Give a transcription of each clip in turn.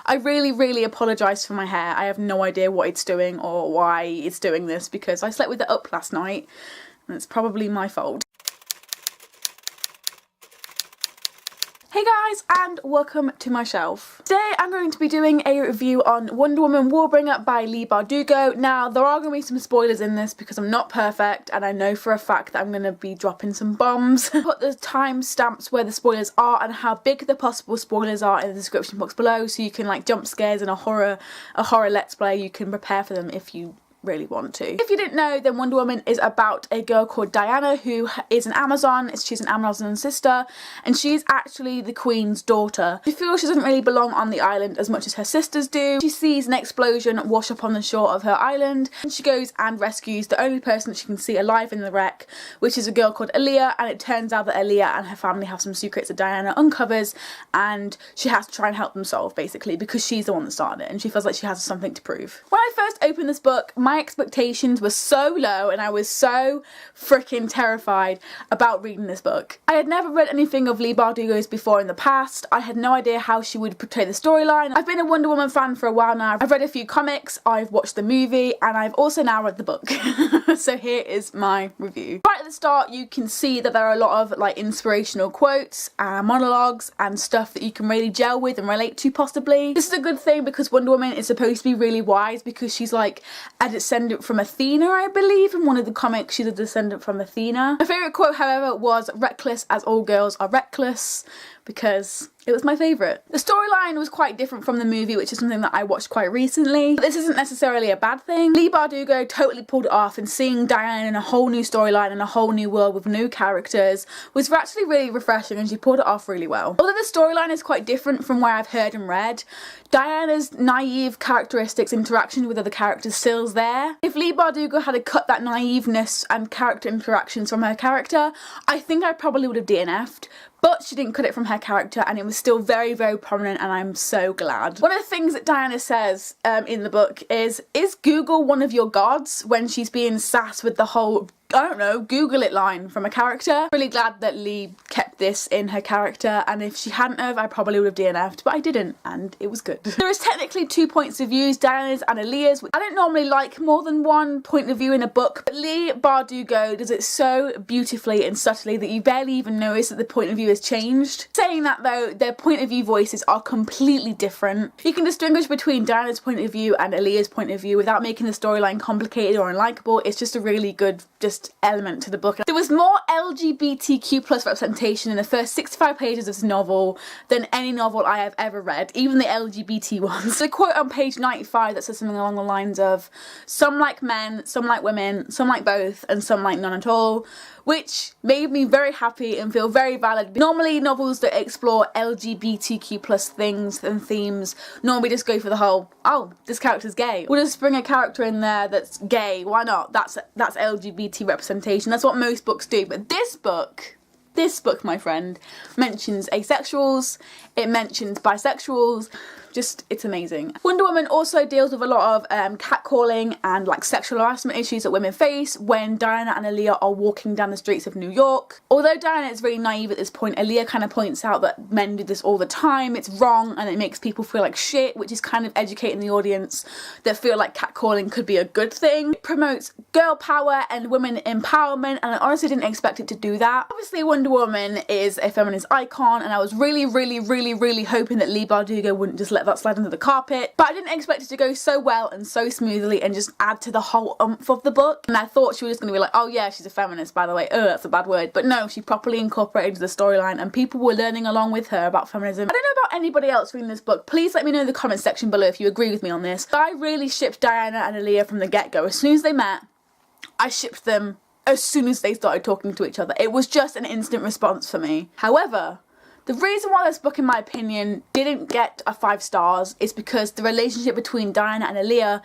I really apologise for my hair. I have no idea what it's doing or why it's doing this, because I slept with it up last night and it's probably my fault. Hey guys, and welcome to my shelf. Today I'm going to be doing a review on Wonder Woman Warbringer by Leigh Bardugo. Now there are going to be some spoilers in this because I'm not perfect and I know for a fact that I'm going to be dropping some bombs. Put the timestamps where the spoilers are and how big the possible spoilers are in the description box below, so you can, like, jump scares in a horror let's play, you can prepare for them if you really want to. If you didn't know, then Wonder Woman is about a girl called Diana who is an Amazon. She's an Amazon sister and she's actually the Queen's daughter. She feels she doesn't really belong on the island as much as her sisters do. She sees an explosion wash up on the shore of her island and she goes and rescues the only person that she can see alive in the wreck, which is a girl called Aaliyah, and it turns out that Aaliyah and her family have some secrets that Diana uncovers and she has to try and help them solve, basically, because she's the one that started it and she feels like she has something to prove. When I first opened this book, my expectations were so low and I was so freaking terrified about reading this book. I had never read anything of Leigh Bardugo's before in the past. I had no idea how she would portray the storyline. I've been a Wonder Woman fan for a while now. I've read a few comics, I've watched the movie, and I've also now read the book. So here is my review. Right at the start you can see that there are a lot of, like, inspirational quotes and monologues and stuff that you can really gel with and relate to, possibly. This is a good thing because Wonder Woman is supposed to be really wise because she's like a descendant from Athena, I believe. In one of the comics she's a descendant from Athena. My favourite quote, however, was "reckless as all girls are reckless," because it was my favourite. The storyline was quite different from the movie, which is something that I watched quite recently. But this isn't necessarily a bad thing. Leigh Bardugo totally pulled it off, and seeing Diana in a whole new storyline and a whole new world with new characters was actually really refreshing, and she pulled it off really well. Although the storyline is quite different from what I've heard and read, Diana's naive characteristics, interaction with other characters still's there. If Leigh Bardugo had cut that naiveness and character interactions from her character, I think I probably would have DNF'd. But she didn't cut it from her character and it was still very prominent, and I'm so glad. One of the things that Diana says in the book is Google one of your gods, when she's being sassed with the whole, I don't know, Google it line from a character. Really glad that Leigh kept this in her character, and if she hadn't have, I probably would have DNF'd, but I didn't, and it was good. There is technically two points of views, Diana's and Aaliyah's. I don't normally like more than one point of view in a book, but Leigh Bardugo does it so beautifully and subtly that you barely even notice that the point of view has changed. Saying that though, their point of view voices are completely different. You can distinguish between Diana's point of view and Aaliyah's point of view without making the storyline complicated or unlikable. It's just a really good element to the book. There was more LGBTQ plus representation in the first 65 pages of this novel than any novel I have ever read, even the LGBT ones. The quote on page 95 that says something along the lines of, "Some like men, some like women, some like both, and some like none at all," which made me very happy and feel very valid. Normally novels that explore LGBTQ plus things and themes normally just go for the whole, oh, this character's gay. We'll just bring a character in there that's gay, why not? That's LGBT representation. That's what most books do. But this book, my friend, mentions asexuals, it mentions bisexuals. Just, it's amazing. Wonder Woman also deals with a lot of catcalling and, like, sexual harassment issues that women face when Diana and Aaliyah are walking down the streets of New York. Although Diana is really naive at this point, Aaliyah kind of points out that men do this all the time, it's wrong, and it makes people feel like shit, which is kind of educating the audience that feel like catcalling could be a good thing. It promotes girl power and women empowerment, and I honestly didn't expect it to do that. Obviously Wonder Woman is a feminist icon, and I was really hoping that Leigh Bardugo wouldn't just let that slide under the carpet, but I didn't expect it to go so well and so smoothly and just add to the whole oomph of the book. And I thought she was just going to be like, oh yeah, she's a feminist, by the way, oh, that's a bad word. But no, she properly incorporated the storyline and people were learning along with her about feminism. I don't know about anybody else reading this book. Please let me know in the comment section below if you agree with me on this. I really shipped Diana and Aaliyah from the get-go. As soon as they met, I shipped them as soon as they started talking to each other. It was just an instant response for me. However, the reason why this book, in my opinion, didn't get a 5 stars is because the relationship between Diana and Aaliyah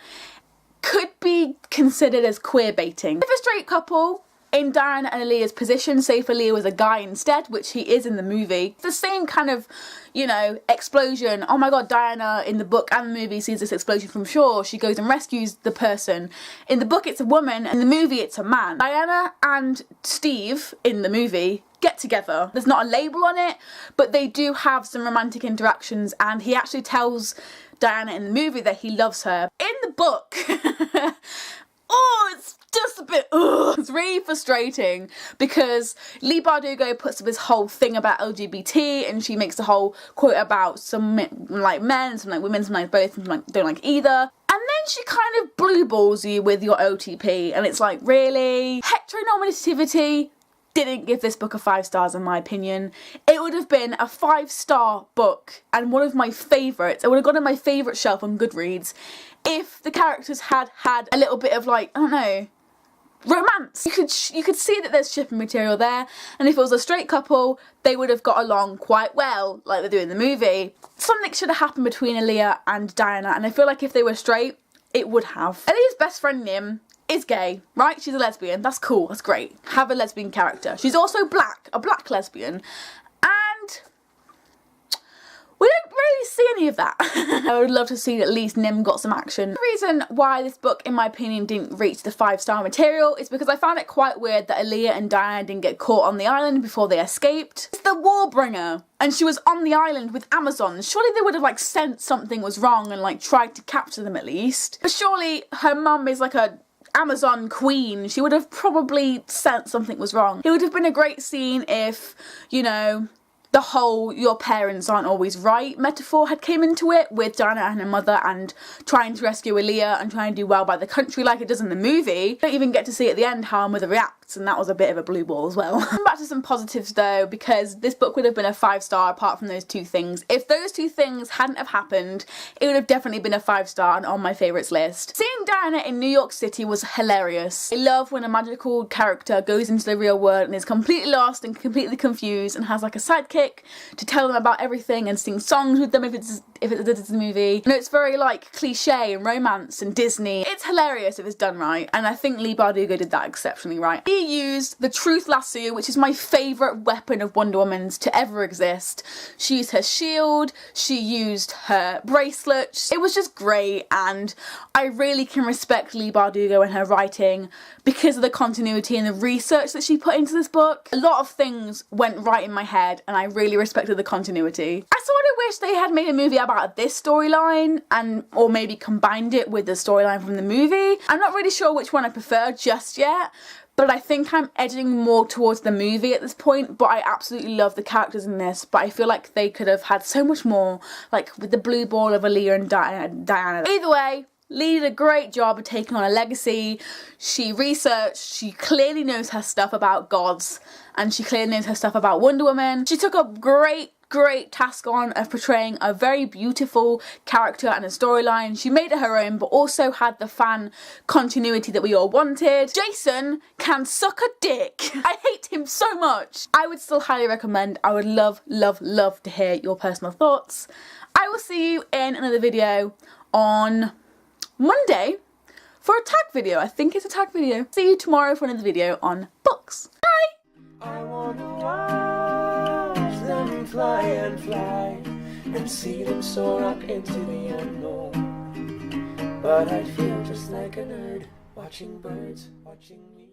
could be considered as queer baiting. If a straight couple in Diana and Aaliyah's position, say if Aaliyah was a guy instead, which he is in the movie, the same kind of, you know, explosion. Oh my god, Diana in the book and the movie sees this explosion from shore, she goes and rescues the person. In the book it's a woman, in the movie it's a man. Diana and Steve in the movie get together. There's not a label on it, but they do have some romantic interactions, and he actually tells Diana in the movie that he loves her. In the book, oh, it's just a bit, it's really frustrating because Leigh Bardugo puts up this whole thing about LGBT, and she makes the whole quote about some like men, some like women, some like both, some like don't like either. And then she kind of blue balls you with your OTP, and it's like, really? Heteronormativity didn't give this book a 5 stars in my opinion. It would have been a 5-star book and one of my favourites. It would have gone on my favourite shelf on Goodreads if the characters had had a little bit of, like, I don't know, romance. You could see that there's shipping material there, and if it was a straight couple, they would have got along quite well, like they do in the movie. Something should have happened between Aaliyah and Diana, and I feel like if they were straight, it would have. Aaliyah's best friend Nim is gay, right? She's a lesbian. That's cool. That's great. Have a lesbian character. She's also black, a black lesbian, and we don't really see any of that. I would love to see at least Nim got some action. The reason why this book, in my opinion, didn't reach the 5-star material is because I found it quite weird that Aaliyah and Diana didn't get caught on the island before they escaped. It's the Warbringer, and she was on the island with Amazons. Surely they would have like sensed something was wrong and like tried to capture them at least. But surely her mum is like a Amazon queen. She would have probably sensed something was wrong. It would have been a great scene if, you know, the whole your parents aren't always right metaphor had came into it with Diana and her mother and trying to rescue Aaliyah and trying to do well by the country like it does in the movie. You don't even get to see at the end how her mother reacts, and that was a bit of a blue ball as well. Back to some positives though, because this book would have been a 5-star apart from those 2 things. If those 2 things hadn't have happened, it would have definitely been a 5-star and on my favourites list. Seeing Diana in New York City was hilarious. I love when a magical character goes into the real world and is completely lost and completely confused and has like a sidekick to tell them about everything and sing songs with them if it's a movie. You know, it's very like cliche and romance and Disney. It's hilarious if it's done right, and I think Leigh Bardugo did that exceptionally right. He used the truth lasso, which is my favourite weapon of Wonder Woman's to ever exist. She used her shield, she used her bracelet. It was just great, and I really can respect Leigh Bardugo and her writing because of the continuity and the research that she put into this book. A lot of things went right in my head, and I really respected the continuity. I sort of wish they had made a movie about this storyline or maybe combined it with the storyline from the movie. I'm not really sure which one I prefer just yet, but I think I'm edging more towards the movie at this point. But I absolutely love the characters in this, but I feel like they could have had so much more, like with the blue ball of Aaliyah and Diana. Either way, Leigh did a great job of taking on a legacy. She researched, she clearly knows her stuff about gods, and she clearly knows her stuff about Wonder Woman. She took a great task on of portraying a very beautiful character and a storyline. She made it her own, but also had the fan continuity that we all wanted. Jason can suck a dick. I hate him so much. I would still highly recommend. I would love to hear your personal thoughts. I will see you in another video on Monday for a tag video. I think it's a tag video. See you tomorrow for another video on books. Bye! I wanna watch them fly and fly and see them soar up into the unknown. But I feel just like a nerd watching birds watching me.